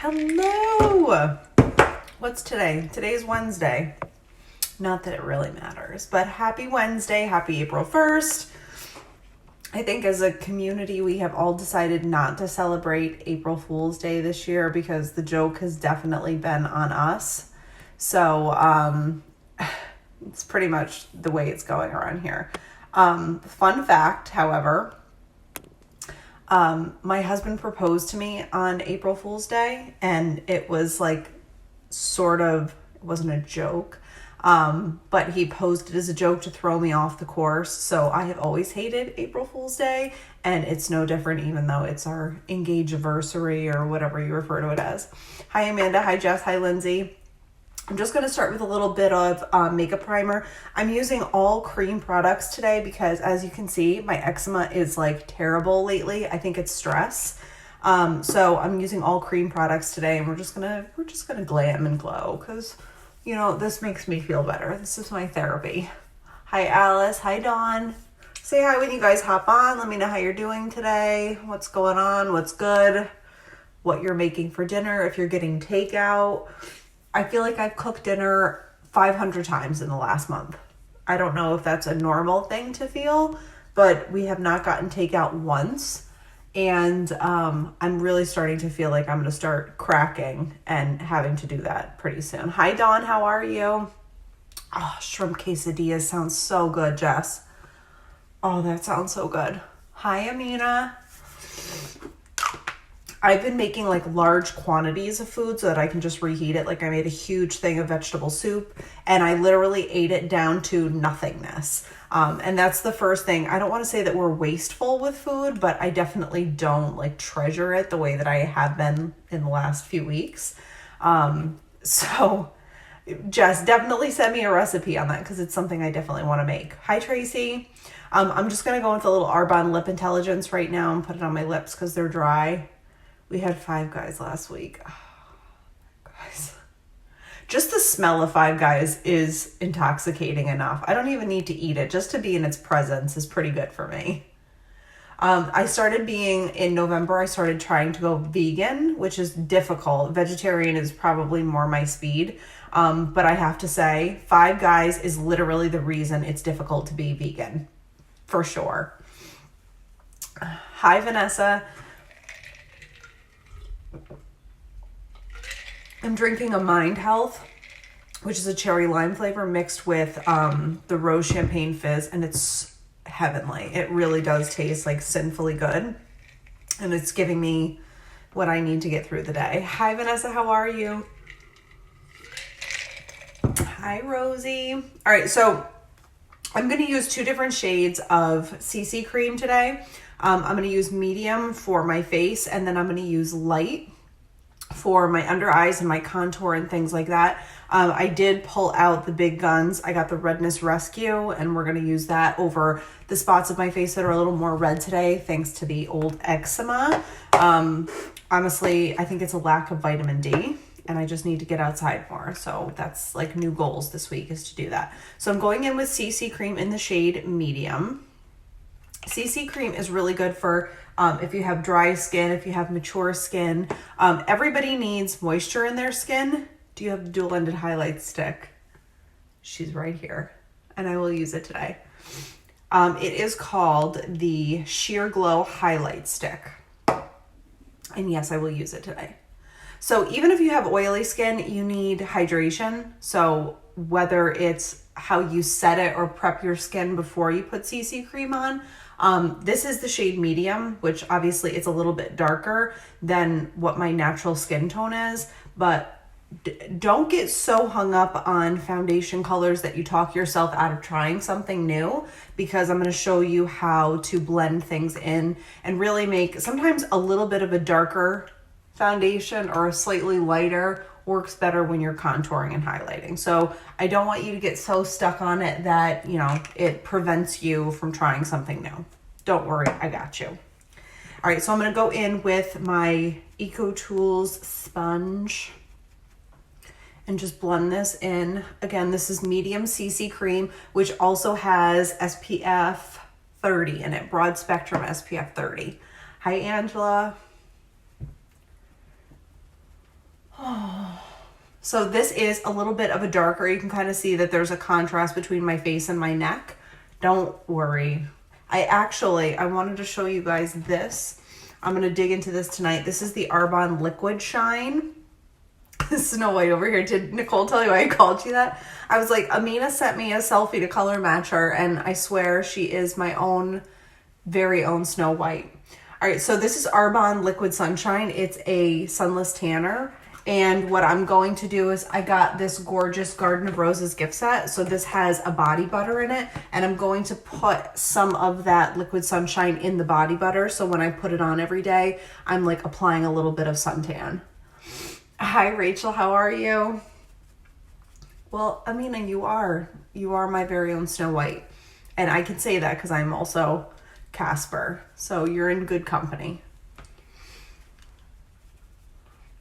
Hello. What's today? Today's Wednesday. Not that it really matters, but happy Wednesday. Happy April 1st. I think as a community, we have all decided not to celebrate April Fool's Day this year because the joke has definitely been on us. So it's pretty much the way it's going around here. Fun fact, however, my husband proposed to me on April Fool's Day, and it was like it wasn't a joke, but he posed it as a joke to throw me off the course. So I have always hated April Fool's Day, and it's no different even though it's our engage-iversary or whatever you refer to it as. Hi Amanda, hi Jess, hi Lindsay. I'm just going to start with a little bit of makeup primer. I'm using all cream products today because, as you can see, my eczema is like terrible lately. I think it's stress. So I'm using all cream products today, and we're just gonna glam and glow because, you know, this makes me feel better. This is my therapy. Hi Alice, hi Dawn. Say hi when you guys hop on. Let me know how you're doing today. What's going on? What's good? What you're making for dinner if you're getting takeout. I feel like I've cooked dinner 500 times in the last month. I don't know if that's a normal thing to feel, but we have not gotten takeout once. And I'm really starting to feel like I'm going to start cracking and having to do that pretty soon. Hi, Dawn. How are you? Oh, shrimp quesadillas sounds so good, Jess. Oh, that sounds so good. Hi, Amina. I've been making like large quantities of food so that I can just reheat it. Like I made a huge thing of vegetable soup and I literally ate it down to nothingness. And that's the first thing. I don't want to say that we're wasteful with food, but I definitely don't like treasure it the way that I have been in the last few weeks. So Jess, definitely send me a recipe on that because it's something I definitely want to make. Hi, Tracy. I'm just going to go with a little Arbonne Lip Intelligence right now and put it on my lips because they're dry. We had Five Guys last week. Oh, guys. Just the smell of Five Guys is intoxicating enough. I don't even need to eat it. Just to be in its presence is pretty good for me. In November, I started trying to go vegan, which is difficult. Vegetarian is probably more my speed. But I have to say, Five Guys is literally the reason it's difficult to be vegan. For sure. Hi, Vanessa. I'm drinking a Mind Health, which is a cherry lime flavor mixed with the rose champagne fizz, and it's heavenly. It really does taste like sinfully good, and it's giving me what I need to get through the day. Hi, Vanessa. How are you? Hi, Rosie. All right, so I'm going to use two different shades of CC cream today. I'm going to use medium for my face, and then I'm going to use light for my under eyes and my contour and things like that. I did pull out the big guns. I got the Redness Rescue, and we're going to use that over the spots of my face that are a little more red today, thanks to the old eczema. Honestly, I think it's a lack of vitamin D, and I just need to get outside more. So that's like new goals this week is to do that. So I'm going in with CC cream in the shade medium. CC cream is really good for if you have dry skin, if you have mature skin. Everybody needs moisture in their skin. Do you have the dual-ended highlight stick? She's right here, and I will use it today. It is called the Sheer Glow Highlight Stick. And yes, I will use it today. So even if you have oily skin, you need hydration. So whether it's how you set it or prep your skin before you put CC cream on, this is the shade medium, which obviously it's a little bit darker than what my natural skin tone is, but don't get so hung up on foundation colors that you talk yourself out of trying something new, because I'm going to show you how to blend things in and really make sometimes a little bit of a darker foundation or a slightly lighter works better when you're contouring and highlighting. So I don't want you to get so stuck on it that, you know, it prevents you from trying something new. Don't worry, I got you. All right, so I'm going to go in with my EcoTools sponge and just blend this in. Again, this is medium CC cream, which also has SPF 30 in it, broad spectrum SPF 30. Hi, Angela. So this is a little bit of a darker. You can kind of see that there's a contrast between my face and my neck. Don't worry. I wanted to show you guys this. I'm going to dig into this tonight. This is the Arbonne Liquid Shine. Snow White over here. Did Nicole tell you I called you that? I was like, Amina sent me a selfie to color match her, and I swear she is my own, very own Snow White. All right, so this is Arbonne Liquid Sunshine. It's a sunless tanner. And what I'm going to do is I got this gorgeous Garden of Roses gift set. So this has a body butter in it, and I'm going to put some of that Liquid Sunshine in the body butter. So when I put it on every day, I'm like applying a little bit of suntan. Hi, Rachel. How are you? Well, Amina, you are my very own Snow White. And I can say that because I'm also Casper. So you're in good company.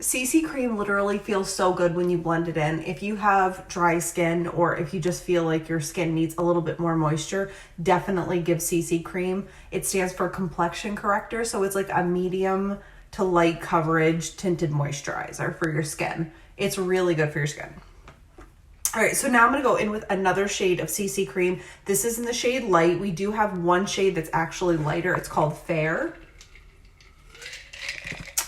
CC cream literally feels so good when you blend it in. If you have dry skin, or if you just feel like your skin needs a little bit more moisture, definitely give CC cream. It stands for complexion corrector. So it's like a medium to light coverage tinted moisturizer for your skin. It's really good for your skin. All right, so now I'm gonna go in with another shade of CC cream. This is in the shade Light. We do have one shade that's actually lighter. It's called Fair.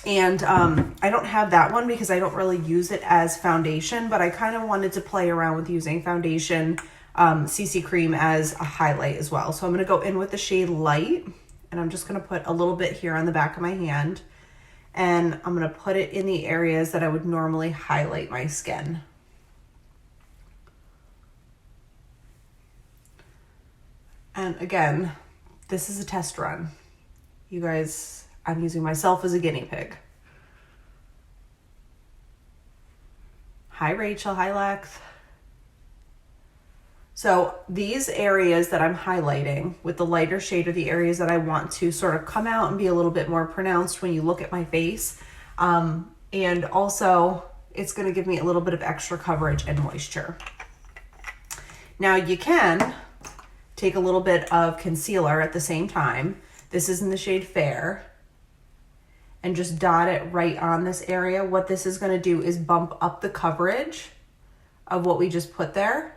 And I don't have that one because I don't really use it as foundation, but I kind of wanted to play around with using foundation CC cream as a highlight as well. So I'm going to go in with the shade Light, and I'm just going to put a little bit here on the back of my hand, and I'm going to put it in the areas that I would normally highlight my skin. And again, this is a test run. You guys, I'm using myself as a guinea pig. Hi, Rachel. Hi, Lex. So these areas that I'm highlighting with the lighter shade are the areas that I want to sort of come out and be a little bit more pronounced when you look at my face. And also, it's going to give me a little bit of extra coverage and moisture. Now you can take a little bit of concealer at the same time. This is in the shade Fair. And just dot it right on this area. What this is going to do is bump up the coverage of what we just put there.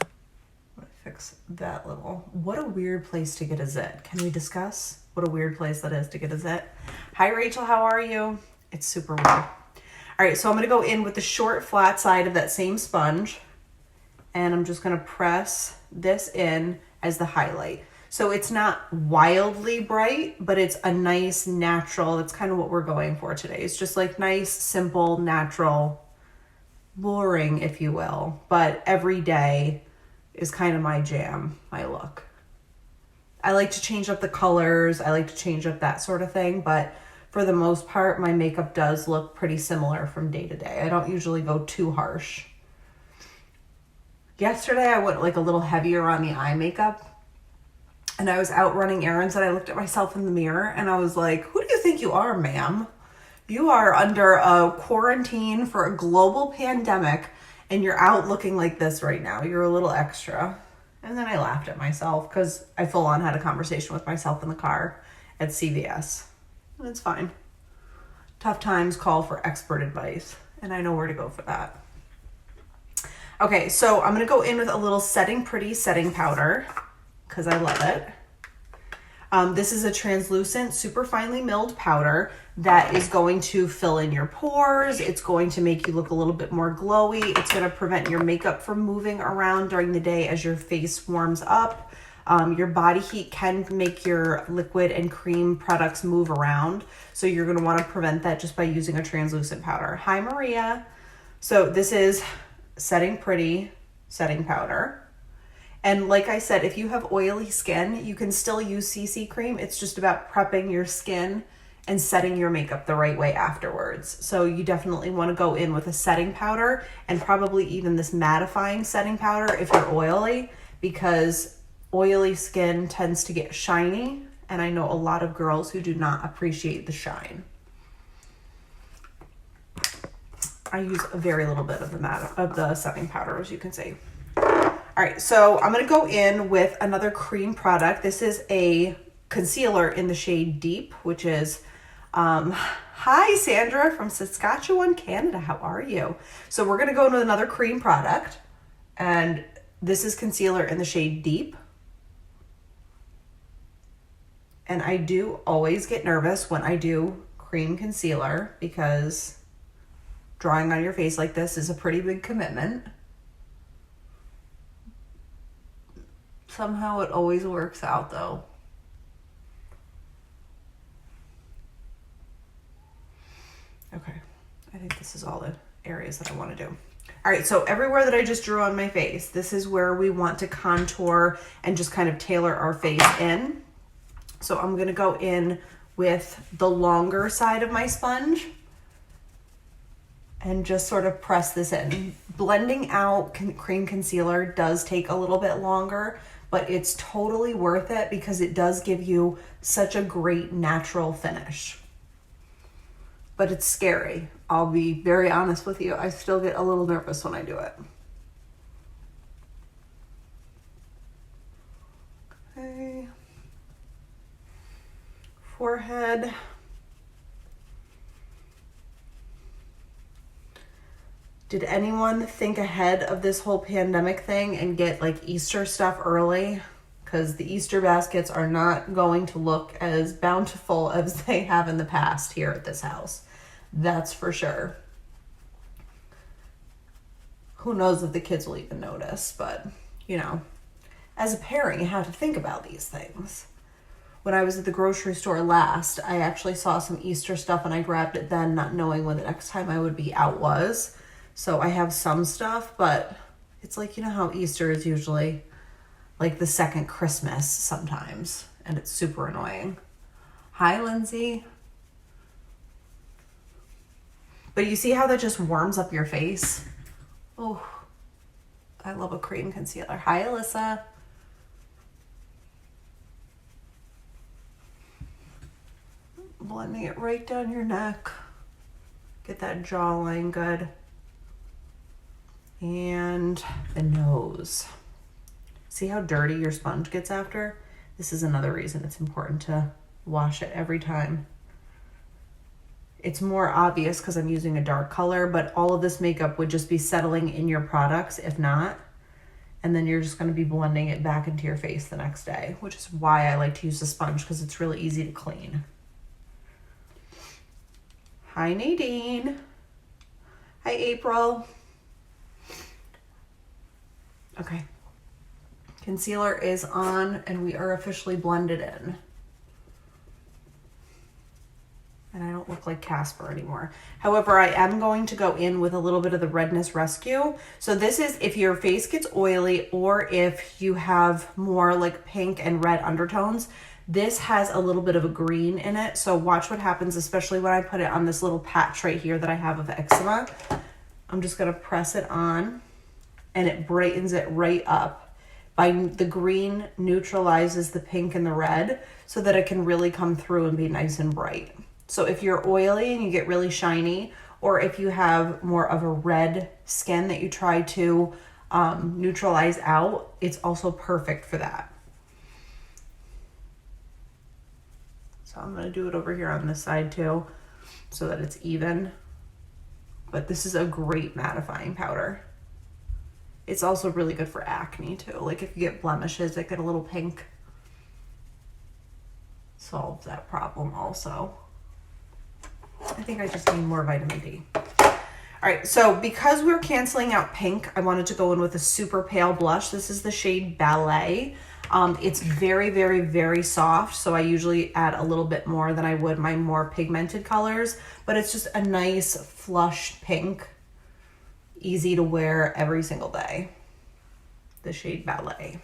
I'm going to fix that little. What a weird place to get a zit. Can we discuss what a weird place that is to get a zit? Hi, Rachel. How are you? It's super weird. All right, so I'm going to go in with the short flat side of that same sponge. And I'm just going to press this in as the highlight. So it's not wildly bright, but it's a nice natural. That's kind of what we're going for today. It's just like nice, simple, natural, boring, if you will. But every day is kind of my jam, my look. I like to change up the colors. I like to change up that sort of thing. But for the most part, my makeup does look pretty similar from day to day. I don't usually go too harsh. Yesterday, I went like a little heavier on the eye makeup. And I was out running errands, and I looked at myself in the mirror and I was like, who do you think you are, ma'am? You are under a quarantine for a global pandemic, and you're out looking like this right now. You're a little extra. And then I laughed at myself because I full on had a conversation with myself in the car at CVS. And it's fine. Tough times call for expert advice, and I know where to go for that. Okay, so I'm going to go in with a little Setting Pretty setting powder, because I love it. This is a translucent, super finely milled powder that is going to fill in your pores. It's going to make you look a little bit more glowy. It's going to prevent your makeup from moving around during the day as your face warms up. Your body heat can make your liquid and cream products move around. So you're going to want to prevent that just by using a translucent powder. Hi, Maria. So this is Setting Pretty setting powder. And like I said, if you have oily skin, you can still use CC cream. It's just about prepping your skin and setting your makeup the right way afterwards. So you definitely want to go in with a setting powder, and probably even this mattifying setting powder if you're oily, because oily skin tends to get shiny. And I know a lot of girls who do not appreciate the shine. I use a very little bit of the setting powder, as you can see. All right, so I'm going to go in with another cream product. This is a concealer in the shade Deep, which is Hi, Sandra from Saskatchewan, Canada. How are you? So we're going to go into another cream product. And this is concealer in the shade Deep. And I do always get nervous when I do cream concealer because drawing on your face like this is a pretty big commitment. Somehow it always works out though. Okay, I think this is all the areas that I want to do. All right, so everywhere that I just drew on my face, this is where we want to contour and just kind of tailor our face in. So I'm gonna go in with the longer side of my sponge and just sort of press this in. Blending out cream concealer does take a little bit longer, but it's totally worth it because it does give you such a great natural finish. But it's scary. I'll be very honest with you. I still get a little nervous when I do it. Okay. Forehead. Did anyone think ahead of this whole pandemic thing and get like Easter stuff early? Because the Easter baskets are not going to look as bountiful as they have in the past here at this house. That's for sure. Who knows if the kids will even notice, but you know, as a parent, you have to think about these things. When I was at the grocery store last, I actually saw some Easter stuff and I grabbed it then, not knowing when the next time I would be out was. So I have some stuff, but it's like, you know how Easter is usually like the second Christmas sometimes, and it's super annoying. Hi, Lindsay. But you see how that just warms up your face? Oh, I love a cream concealer. Hi, Alyssa. Blending it right down your neck. Get that jawline good. And the nose. See how dirty your sponge gets after? This is another reason it's important to wash it every time. It's more obvious because I'm using a dark color, but all of this makeup would just be settling in your products if not. And then you're just going to be blending it back into your face the next day, which is why I like to use the sponge because it's really easy to clean. Hi, Nadine. Hi, April. Okay. Concealer is on and we are officially blended in. And I don't look like Casper anymore. However, I am going to go in with a little bit of the Redness Rescue. So this is if your face gets oily or if you have more like pink and red undertones. This has a little bit of a green in it. So watch what happens, especially when I put it on this little patch right here that I have of eczema. I'm just gonna press it on and it brightens it right up. The green neutralizes the pink and the red so that it can really come through and be nice and bright. So if you're oily and you get really shiny, or if you have more of a red skin that you try to neutralize out, it's also perfect for that. So I'm gonna do it over here on this side too, so that it's even. But this is a great mattifying powder. It's also really good for acne too. Like if you get blemishes that get a little pink, solves that problem also. I think I just need more vitamin D. All right, so because we're canceling out pink, I wanted to go in with a super pale blush. This is the shade Ballet. It's very, very, very soft, so I usually add a little bit more than I would my more pigmented colors, but it's just a nice flush pink, easy to wear every single day. The shade Ballet.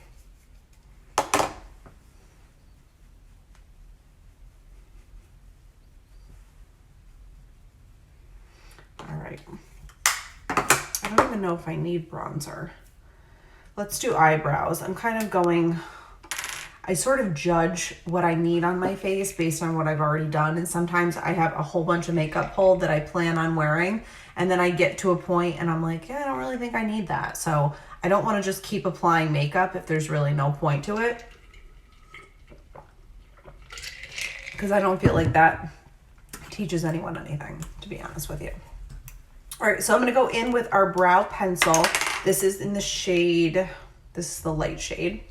All right. I don't even know if I need bronzer. Let's do eyebrows. I'm kind of going, I sort of judge what I need on my face based on what I've already done. And sometimes I have a whole bunch of makeup pulled that I plan on wearing. And then I get to a point and I'm like, yeah, I don't really think I need that. So I don't want to just keep applying makeup if there's really no point to it. Because I don't feel like that teaches anyone anything, to be honest with you. All right, so I'm going to go in with our brow pencil. This is in the shade, this is the light shade.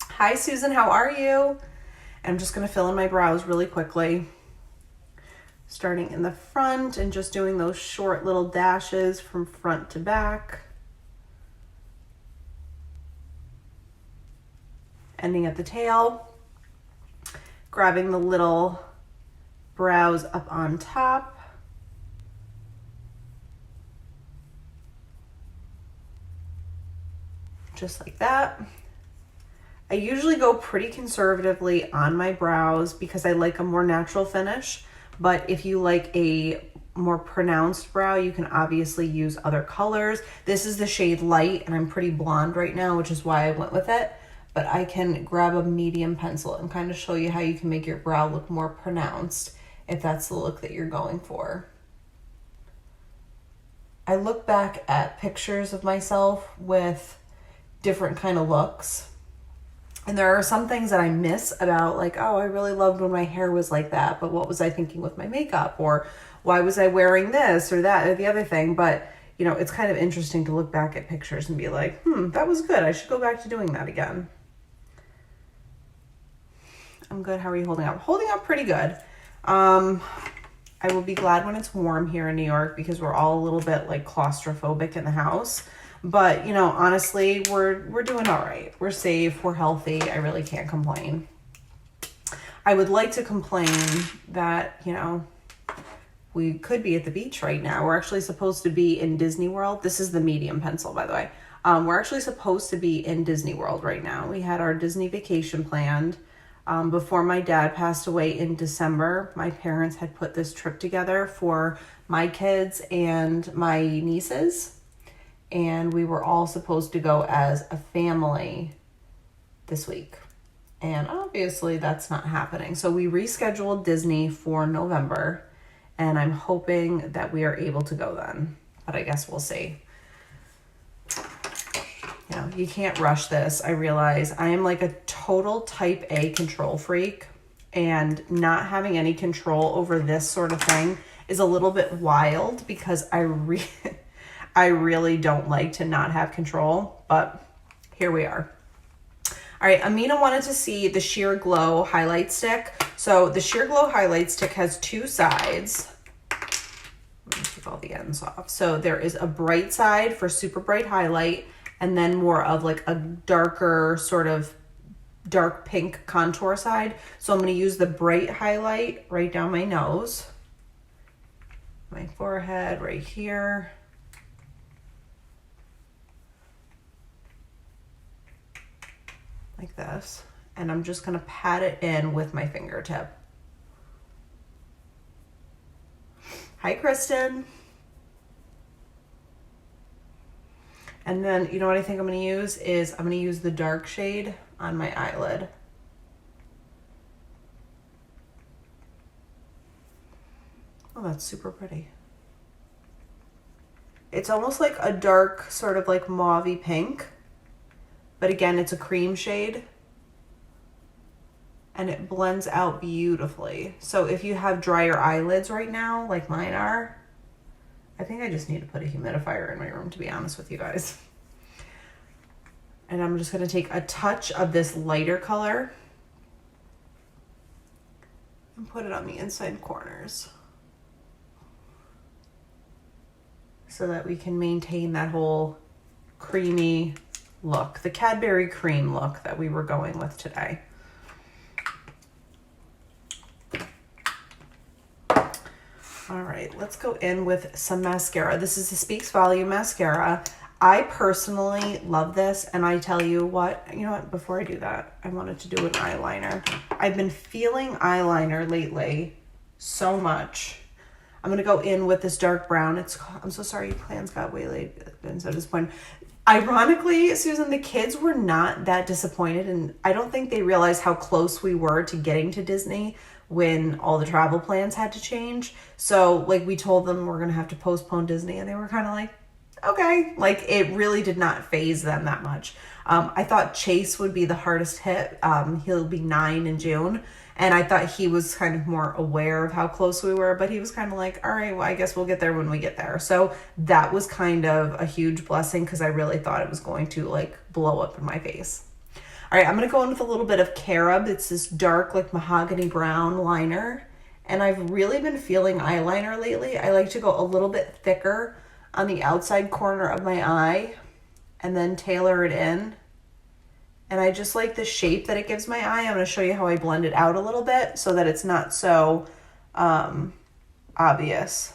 Hi, Susan, how are you? I'm just going to fill in my brows really quickly, starting in the front and just doing those short little dashes from front to back. Ending at the tail, grabbing the little brows up on top. Just like that. I usually go pretty conservatively on my brows because I like a more natural finish, but if you like a more pronounced brow, you can obviously use other colors. This is the shade Light, and I'm pretty blonde right now, which is why I went with it. But I can grab a medium pencil and kind of show you how you can make your brow look more pronounced if that's the look that you're going for. I look back at pictures of myself with different kind of looks, and there are some things that I miss about, like, oh, I really loved when my hair was like that, but what was I thinking with my makeup? Or why was I wearing this or that or the other thing? But, you know, it's kind of interesting to look back at pictures and be like, that was good. I should go back to doing that again. I'm good. How are you holding up? Holding up pretty good. I will be glad when it's warm here in New York because we're all a little bit like claustrophobic in the house. But, you know, honestly, we're doing all right. We're safe. We're healthy. I really can't complain. I would like to complain that, you know, we could be at the beach right now. We're actually supposed to be in Disney World. This is the medium pencil, by the way. We're actually supposed to be in Disney World right now. We had our Disney vacation planned. Before my dad passed away in December, my parents had put this trip together for my kids and my nieces. And we were all supposed to go as a family this week. And obviously that's not happening. So we rescheduled Disney for November, and I'm hoping that we are able to go then. But I guess we'll see. You know, you can't rush this. I realize I am like a total type A control freak, and not having any control over this sort of thing is a little bit wild because I really don't like to not have control, but here we are. All right, Amina wanted to see the Sheer Glow highlight stick. So the Sheer Glow highlight stick has two sides. Let me take all the ends off. So there is a bright side for super bright highlight, and then more of like a darker sort of dark pink contour side. So I'm going to use the bright highlight right down my nose, my forehead right here. Like this. And I'm just going to pat it in with my fingertip. Hi, Kristen. And then, you know what I think I'm going to use is I'm going to use the dark shade on my eyelid. Oh, that's super pretty. It's almost like a dark sort of like mauve-y pink. But again, it's a cream shade. And it blends out beautifully. So if you have drier eyelids right now, like mine are, I think I just need to put a humidifier in my room, to be honest with you guys. And I'm just going to take a touch of this lighter color and put it on the inside corners so that we can maintain that whole creamy look, the Cadbury cream look that we were going with today. All right, let's go in with some mascara. This is the Speaks Volume mascara. I personally love this, and I tell you what, before I do that, I wanted to do an eyeliner. I've been feeling eyeliner lately so much. I'm gonna go in with this dark brown. I'm so sorry, plans got way late. I've been so disappointed. Ironically, Susan, the kids were not that disappointed, and I don't think they realized how close we were to getting to Disney when all the travel plans had to change. So, like, we told them we're going to have to postpone Disney, and they were kind of like, okay. Like, it really did not faze them that much. I thought Chase would be the hardest hit. He'll be 9 in June. And I thought he was kind of more aware of how close we were, but he was kind of like, all right, well, I guess we'll get there when we get there. So that was kind of a huge blessing because I really thought it was going to like blow up in my face. All right, I'm going to go in with a little bit of Carob. It's this dark, like mahogany brown liner. And I've really been feeling eyeliner lately. I like to go a little bit thicker on the outside corner of my eye and then tailor it in. And I just like the shape that it gives my eye. I'm going to show you how I blend it out a little bit so that it's not so obvious.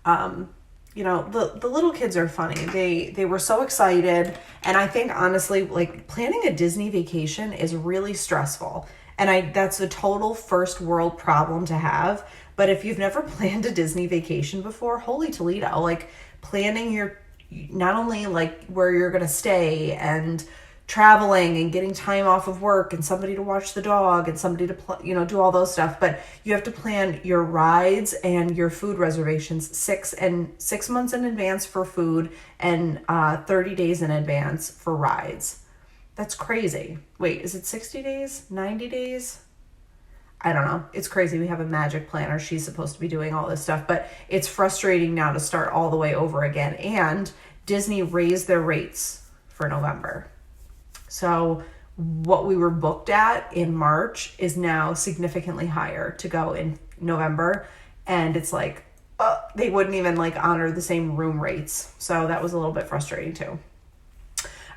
You know, the little kids are funny. They were so excited. And I think honestly, like planning a Disney vacation is really stressful. And that's a total first world problem to have. But if you've never planned a Disney vacation before, holy Toledo, like planning your, not only like where you're going to stay and traveling and getting time off of work and somebody to watch the dog and somebody to, do all those stuff. But you have to plan your rides and your food reservations 6 months in advance for food and 30 days in advance for rides. That's crazy. Wait, is it 60 days? 90 days? I don't know. It's crazy. We have a magic planner. She's supposed to be doing all this stuff, but it's frustrating now to start all the way over again. And Disney raised their rates for November. So what we were booked at in March is now significantly higher to go in November. And it's like, they wouldn't even like honor the same room rates. So that was a little bit frustrating too.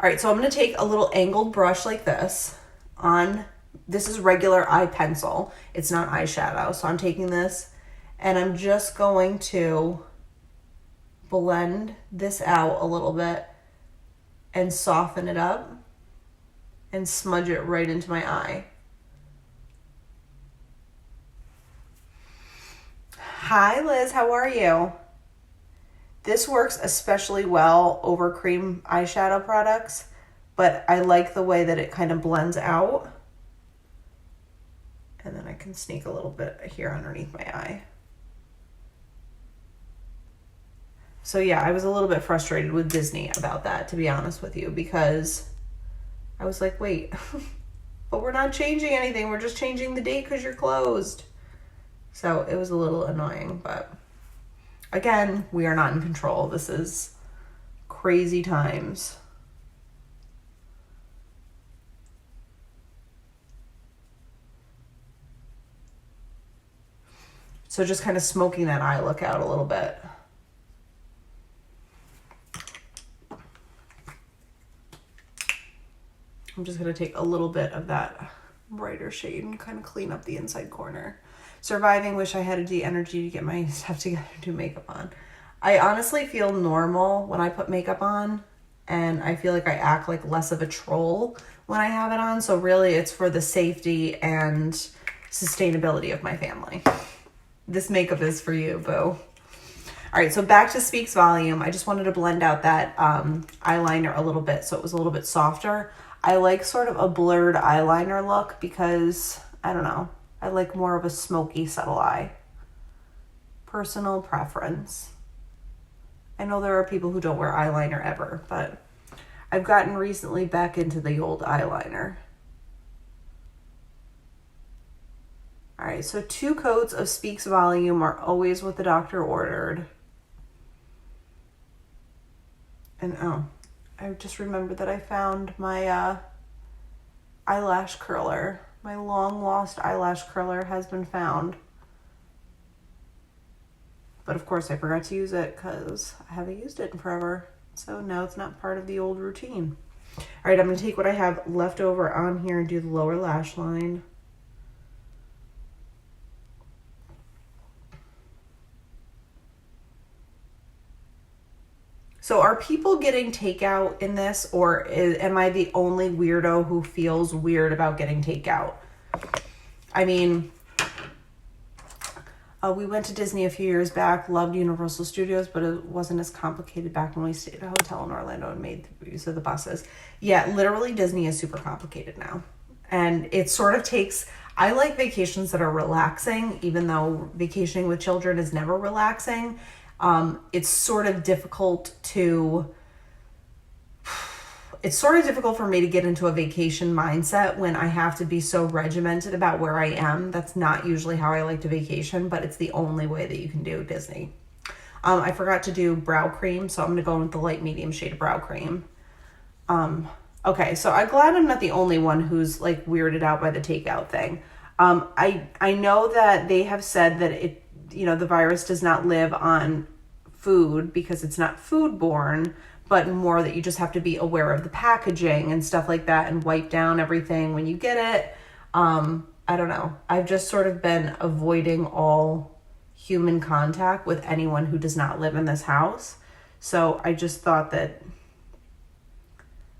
All right, so I'm going to take a little angled brush like this this is regular eye pencil. It's not eyeshadow. So I'm taking this and I'm just going to blend this out a little bit and soften it up and smudge it right into my eye. Hi, Liz. How are you? This works especially well over cream eyeshadow products, but I like the way that it kind of blends out. And then I can sneak a little bit here underneath my eye. So yeah, I was a little bit frustrated with Disney about that, to be honest with you, because I was like, wait, but we're not changing anything. We're just changing the date because you're closed. So it was a little annoying, but again, we are not in control. This is crazy times. So just kind of smoking that eye look out a little bit. I'm just going to take a little bit of that brighter shade and kind of clean up the inside corner. Surviving, wish I had the energy to get my stuff together and do makeup on. I honestly feel normal when I put makeup on, and I feel like I act like less of a troll when I have it on. So really it's for the safety and sustainability of my family. This makeup is for you, boo. All right, so back to Speaks Volume. I just wanted to blend out that eyeliner a little bit so it was a little bit softer. I like sort of a blurred eyeliner look because, I don't know, I like more of a smoky, subtle eye. Personal preference. I know there are people who don't wear eyeliner ever, but I've gotten recently back into the old eyeliner. All right, so 2 coats of Speaks Volume are always what the doctor ordered. And I just remembered that I found my eyelash curler. My long lost eyelash curler has been found. But of course I forgot to use it because I haven't used it in forever. So now it's not part of the old routine. All right, I'm going to take what I have left over on here and do the lower lash line. So are people getting takeout in this, or am I the only weirdo who feels weird about getting takeout? I mean, we went to Disney a few years back, loved Universal Studios, but it wasn't as complicated back when we stayed at a hotel in Orlando and made use of the buses. Yeah, literally Disney is super complicated now. And it sort of takes, I like vacations that are relaxing, even though vacationing with children is never relaxing. It's sort of difficult for me to get into a vacation mindset when I have to be so regimented about where I am. That's not usually how I like to vacation, but it's the only way that you can do Disney. I forgot to do brow cream, so I'm going to go in with the light medium shade of brow cream. Okay, so I'm glad I'm not the only one who's like weirded out by the takeout thing. I know that they have said that the virus does not live on food because it's not foodborne, but more that you just have to be aware of the packaging and stuff like that and wipe down everything when you get it. I don't know. I've just sort of been avoiding all human contact with anyone who does not live in this house. So I just thought that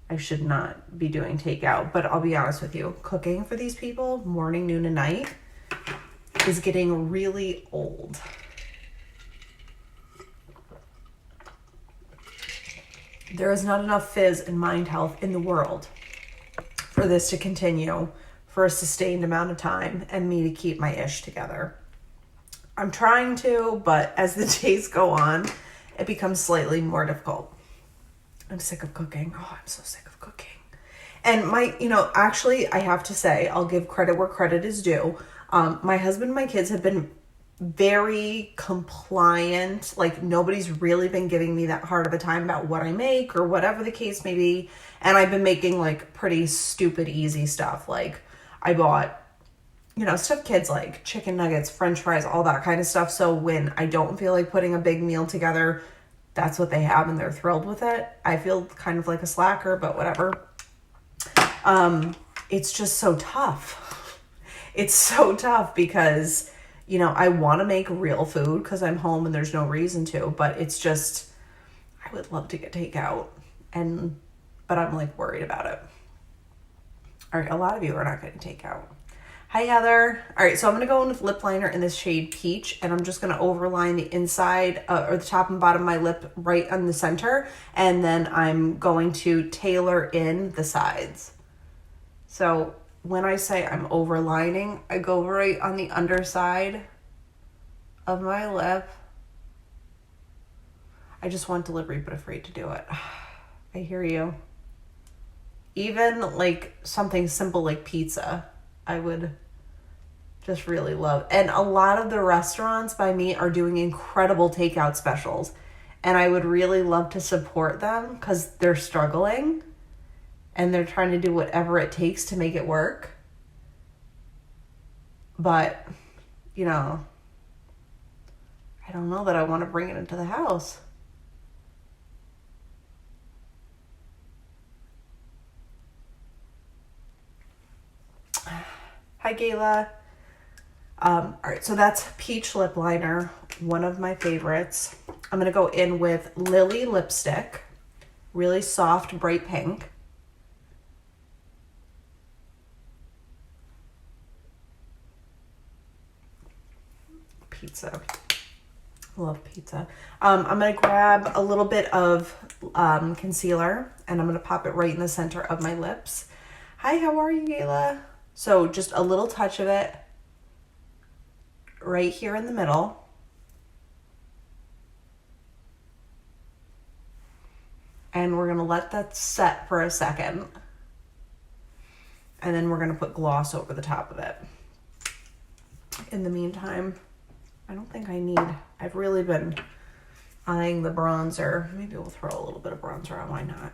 I should not be doing takeout. But I'll be honest with you, cooking for these people morning, noon, and night is getting really old. There is not enough fizz and mind health in the world for this to continue for a sustained amount of time and me to keep my ish together. I'm trying to, but as the days go on, it becomes slightly more difficult. I'm sick of cooking. Oh, I'm so sick of cooking. And actually, I have to say, I'll give credit where credit is due. My husband and my kids have been very compliant. Like, nobody's really been giving me that hard of a time about what I make or whatever the case may be. And I've been making like pretty stupid, easy stuff. Like, I bought, stuff kids like, chicken nuggets, french fries, all that kind of stuff. So when I don't feel like putting a big meal together, that's what they have and they're thrilled with it. I feel kind of like a slacker, but whatever. It's just so tough. It's so tough because, I want to make real food because I'm home and there's no reason to, but it's just, I would love to get takeout but I'm like worried about it. All right. A lot of you are not getting takeout. Hi, Heather. All right, so I'm going to go in with lip liner in this shade Peach, and I'm just going to overline the inside or the top and bottom of my lip right on the center, and then I'm going to tailor in the sides. So when I say I'm overlining, I go right on the underside of my lip. I just want delivery, but afraid to do it. I hear you. Even like something simple like pizza, I would just really love. And a lot of the restaurants by me are doing incredible takeout specials. And I would really love to support them because they're struggling and they're trying to do whatever it takes to make it work. But, I don't know that I want to bring it into the house. Hi, Gayla. All right, so that's Peach lip liner, one of my favorites. I'm going to go in with Lily lipstick, really soft, bright pink. Pizza. Love pizza. I'm going to grab a little bit of concealer, and I'm going to pop it right in the center of my lips. Hi, how are you, Gayla? So just a little touch of it right here in the middle. And we're going to let that set for a second. And then we're going to put gloss over the top of it. In the meantime, I don't think I've really been eyeing the bronzer. Maybe we'll throw a little bit of bronzer on, why not?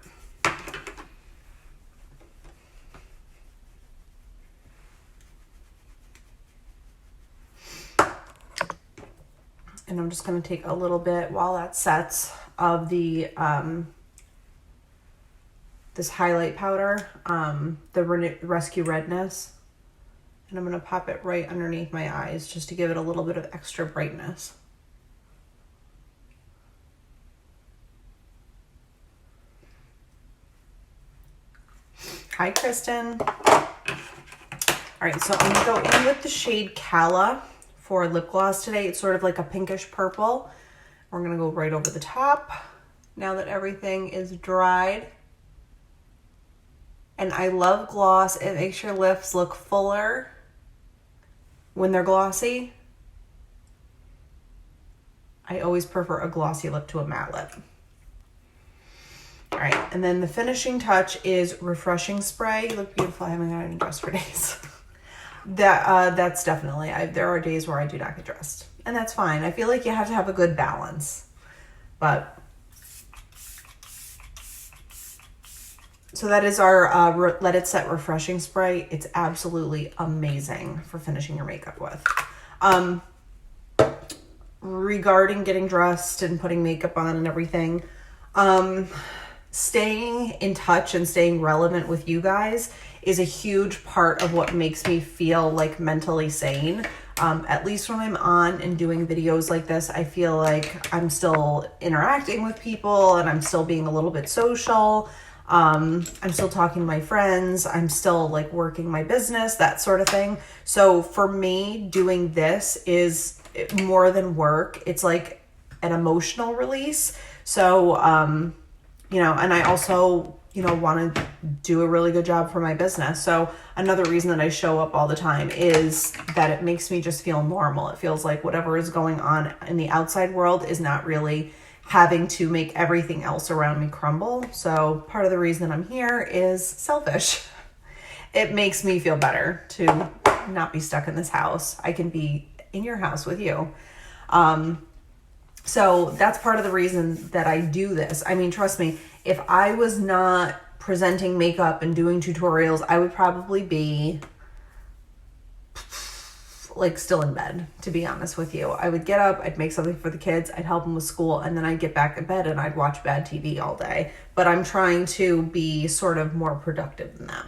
And I'm just going to take a little bit while that sets of the this highlight powder, the Rescue Redness. And I'm going to pop it right underneath my eyes just to give it a little bit of extra brightness. Hi, Kristen. All right, so I'm going to go in with the shade Calla for lip gloss today. It's sort of like a pinkish purple. We're going to go right over the top now that everything is dried. And I love gloss. It makes your lips look fuller. when they're glossy. I always prefer a glossy lip to a matte lip. All right, and then the finishing touch is refreshing spray. You look beautiful. I haven't got any dressed for days. That's definitely, there are days where I do not get dressed, and that's fine. I feel like you have to have a good balance. But so that is our Let It Set refreshing spray. It's absolutely amazing for finishing your makeup with. Regarding getting dressed and putting makeup on and everything, staying in touch and staying relevant with you guys is a huge part of what makes me feel like mentally sane. At least when I'm on and doing videos like this, I feel like I'm still interacting with people and I'm still being a little bit social. I'm still talking to my friends. I'm still like working my business, that sort of thing. So for me, doing this is more than work. It's like an emotional release. So, you know, and I also, you know, want to do a really good job for my business. So another reason that I show up all the time is that it makes me just feel normal. It feels like whatever is going on in the outside world is not really having to make everything else around me crumble. So part of the reason I'm here is selfish. It makes me feel better to not be stuck in this house. I can be in your house with you. So that's part of the reason that I do this. I mean, trust me, if I was not presenting makeup and doing tutorials, I would probably be like still in bed, to be honest with you. I would get up, I'd make something for the kids, I'd help them with school, and then I'd get back in bed and I'd watch bad TV all day. But I'm trying to be sort of more productive than that.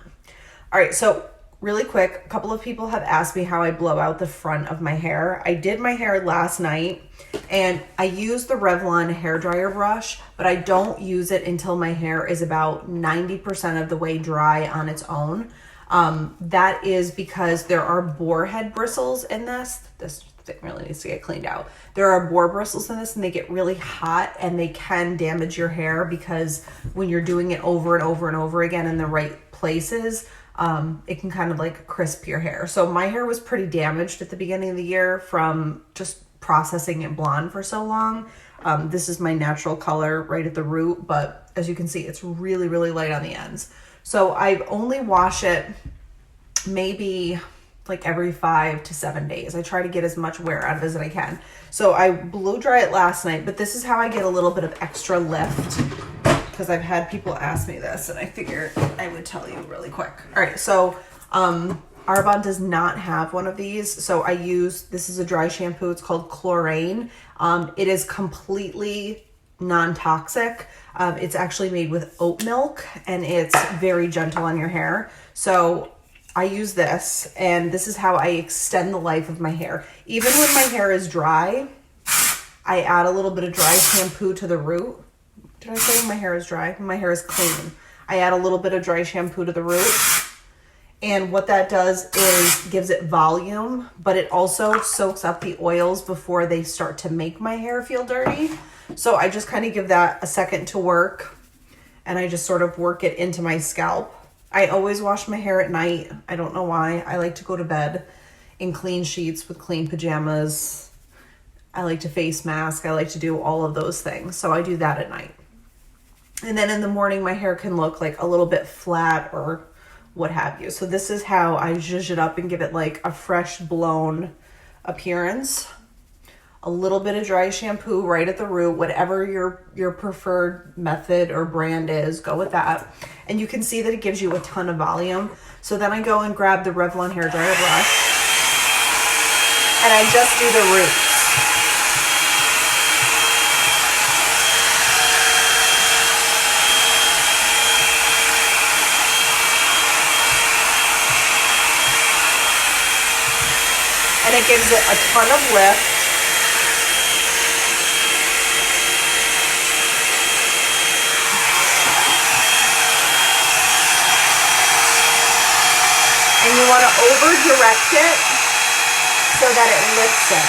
All right, so really quick, a couple of people have asked me how I blow out the front of my hair. I did my hair last night and I use the Revlon hairdryer brush, but I don't use it until my hair is about 90% of the way dry on its own. That is because there are boar head bristles in this. This thing really needs to get cleaned out. There are boar bristles in this and they get really hot and they can damage your hair because when you're doing it over and over and over again in the right places, it can kind of like crisp your hair. So my hair was pretty damaged at the beginning of the year from just processing it blonde for so long. This is my natural color right at the root, but as you can see, it's really, really light on the ends. So I only wash it maybe like every 5 to 7 days. I try to get as much wear out of it as I can. So I blow dry it last night, but this is how I get a little bit of extra lift, because I've had people ask me this and I figured I would tell you really quick. All right, so Arbonne does not have one of these. So I use, this is a dry shampoo. It's called Chlorane. It is completely non-toxic. It's actually made with oat milk and it's very gentle on your hair. So I use this and this is how I extend the life of my hair. Even when my hair is dry, I add a little bit of dry shampoo to the root. Did I say my hair is dry? My hair is clean. I add a little bit of dry shampoo to the root. And what that does is gives it volume, but it also soaks up the oils before they start to make my hair feel dirty. So I just kind of give that a second to work and I just sort of work it into my scalp. I always wash my hair at night. I don't know why. I like to go to bed in clean sheets with clean pajamas. I like to face mask. I like to do all of those things. So I do that at night. And then in the morning, my hair can look like a little bit flat or what have you. So this is how I zhuzh it up and give it like a fresh blown appearance. A little bit of dry shampoo right at the root, whatever your preferred method or brand is, go with that. And you can see that it gives you a ton of volume. So then I go and grab the Revlon hairdryer brush and I just do the roots. And it gives it a ton of lift. And you want to over direct it so that it lifts it.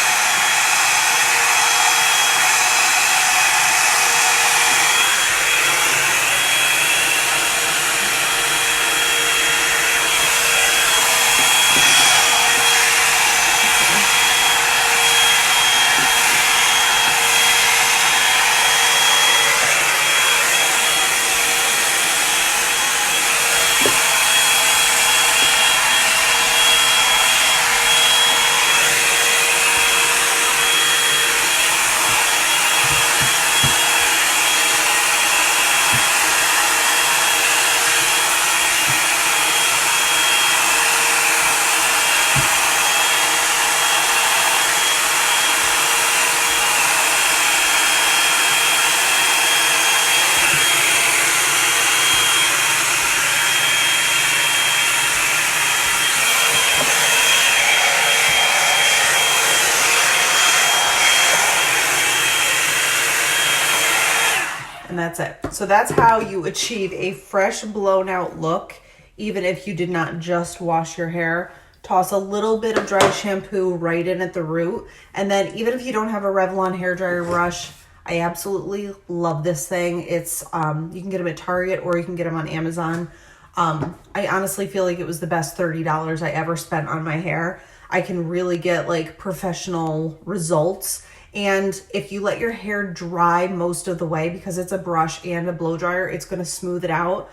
that's it. So that's how you achieve a fresh, blown out look, even if you did not just wash your hair. Toss a little bit of dry shampoo right in at the root. And then even if you don't have a Revlon hairdryer brush, I absolutely love this thing. It's, you can get them at Target or you can get them on Amazon. I honestly feel like it was the best $30 I ever spent on my hair. I can really get like professional results. And if you let your hair dry most of the way, because it's a brush and a blow dryer, it's going to smooth it out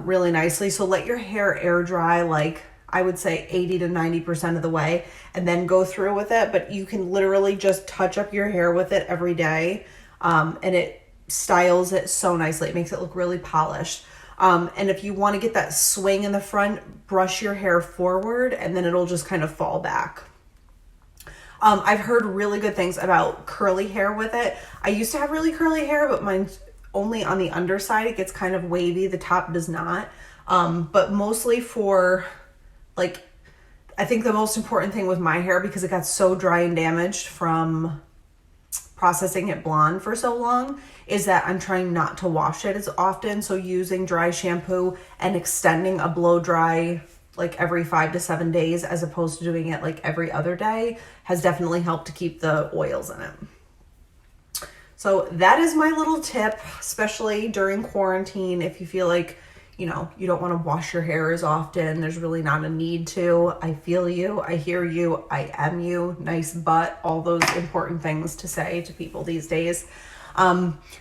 really nicely. So let your hair air dry, like I would say 80 to 90% of the way, and then go through with it. But you can literally just touch up your hair with it every day. And it styles it so nicely. It makes it look really polished. And if you want to get that swing in the front, brush your hair forward and then it'll just kind of fall back. I've heard really good things about curly hair with it. I used to have really curly hair, but mine's only on the underside. It gets kind of wavy. The top does not. But mostly for like, I think the most important thing with my hair, because it got so dry and damaged from processing it blonde for so long, is that I'm trying not to wash it as often. So using dry shampoo and extending a blow dry like every 5 to 7 days as opposed to doing it like every other day has definitely helped to keep the oils in it. So that is my little tip, especially during quarantine. If you feel like, you know, you don't want to wash your hair as often, there's really not a need to. I feel you, I hear you, I am you, nice butt, all those important things to say to people these days.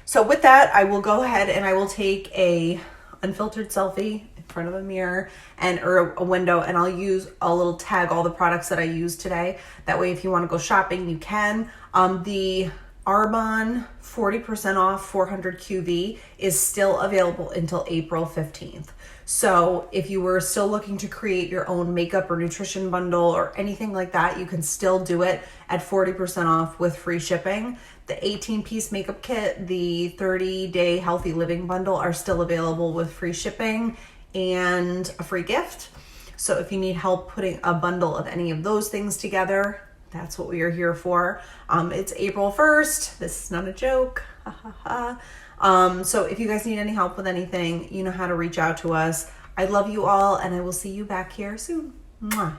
So with that, I will go ahead and I will take a unfiltered selfie in front of a mirror or a window, and I'll use a little tag all the products that I used today. That way, if you want to go shopping, you can. The Arbonne 40% off 400 QV is still available until April 15th. So if you were still looking to create your own makeup or nutrition bundle or anything like that, you can still do it at 40% off with free shipping. The 18-piece makeup kit, the 30-day healthy living bundle are still available with free shipping and a free gift. So if you need help putting a bundle of any of those things together, that's what we are here for. It's April 1st. This is not a joke. So if you guys need any help with anything, you know how to reach out to us. I love you all, and I will see you back here soon. Mwah.